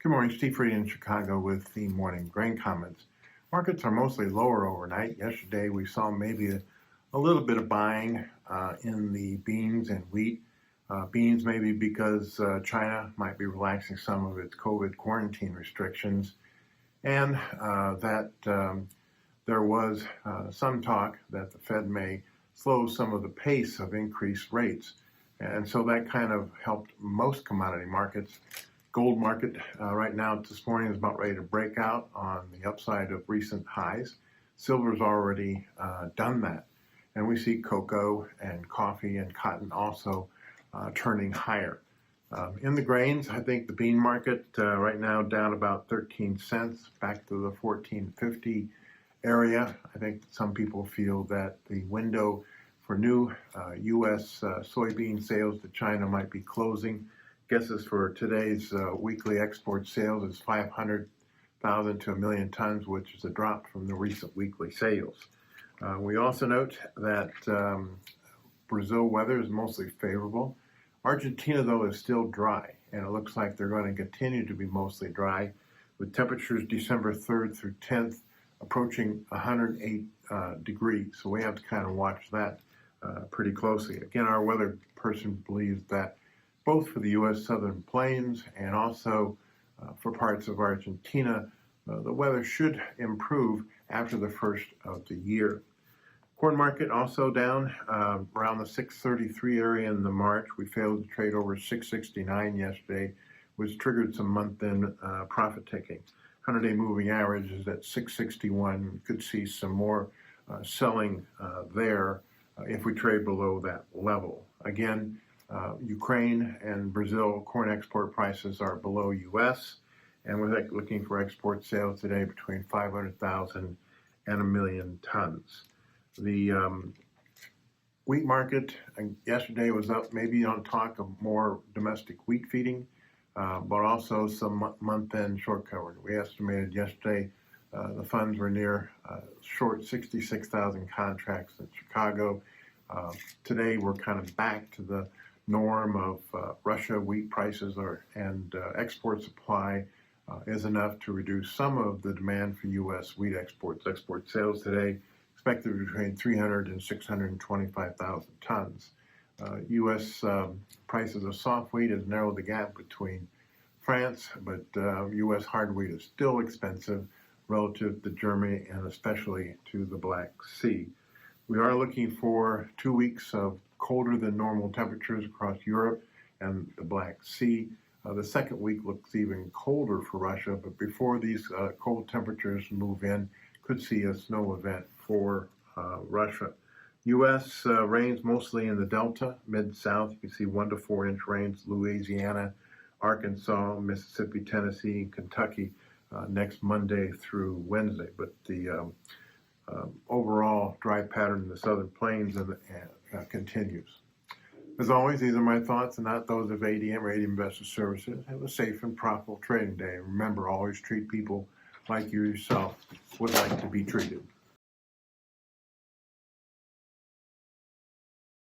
Good morning, Steve Freed in Chicago with the morning grain comments. Markets are mostly lower overnight. Yesterday we saw maybe a little bit of buying in the beans and wheat. Beans maybe because China might be relaxing some of its COVID quarantine restrictions, and that there was some talk that the Fed may slow some of the pace of increased rates. And so that kind of helped most commodity markets. Gold market right now this morning is about ready to break out on the upside of recent highs. Silver's already done that. And we see cocoa and coffee and cotton also turning higher. In the grains, I think the bean market right now down about 13 cents, back to the 14.50 area. I think some people feel that the window for new U.S. soybean sales to China might be closing. Guesses for today's weekly export sales is 500,000 to 1 million tons, which is a drop from the recent weekly sales. We also note that Brazil weather is mostly favorable. Argentina, though, is still dry, and it looks like they're going to continue to be mostly dry, with temperatures December 3rd through 10th approaching 108 degrees. So we have to kind of watch that pretty closely. Again, our weather person believes that both for the U.S. Southern Plains and also for parts of Argentina, the weather should improve after the first of the year. Corn market also down around the 633 area in the March. We failed to trade over 669 yesterday, which triggered some month-end profit taking. 100-day moving average is at 661. We could see some more selling there if we trade below that level. Again, Ukraine and Brazil corn export prices are below U.S., and we're looking for export sales today between 500,000 and 1 million tons. The wheat market yesterday was up, maybe on talk of more domestic wheat feeding, but also some month-end short coverage. We estimated yesterday the funds were near short 66,000 contracts in Chicago. Today we're kind of back to the norm of Russia wheat prices and export supply is enough to reduce some of the demand for U.S. wheat exports. Export sales today expected between 300 and 625,000 tons. U.S. prices of soft wheat has narrowed the gap between France, but U.S. hard wheat is still expensive relative to Germany and especially to the Black Sea. We are looking for 2 weeks of colder than normal temperatures across Europe and the Black Sea. The second week looks even colder for Russia, but before these cold temperatures move in, could see a snow event for Russia. U.S. rains mostly in the Delta, Mid-South. You can see 1 to 4 inch rains, Louisiana, Arkansas, Mississippi, Tennessee, and Kentucky next Monday through Wednesday. But the overall dry pattern in the Southern Plains continues. As always, these are my thoughts and not those of ADM or ADM Investor Services. Have a safe and profitable trading day. Remember, always treat people like you yourself would like to be treated.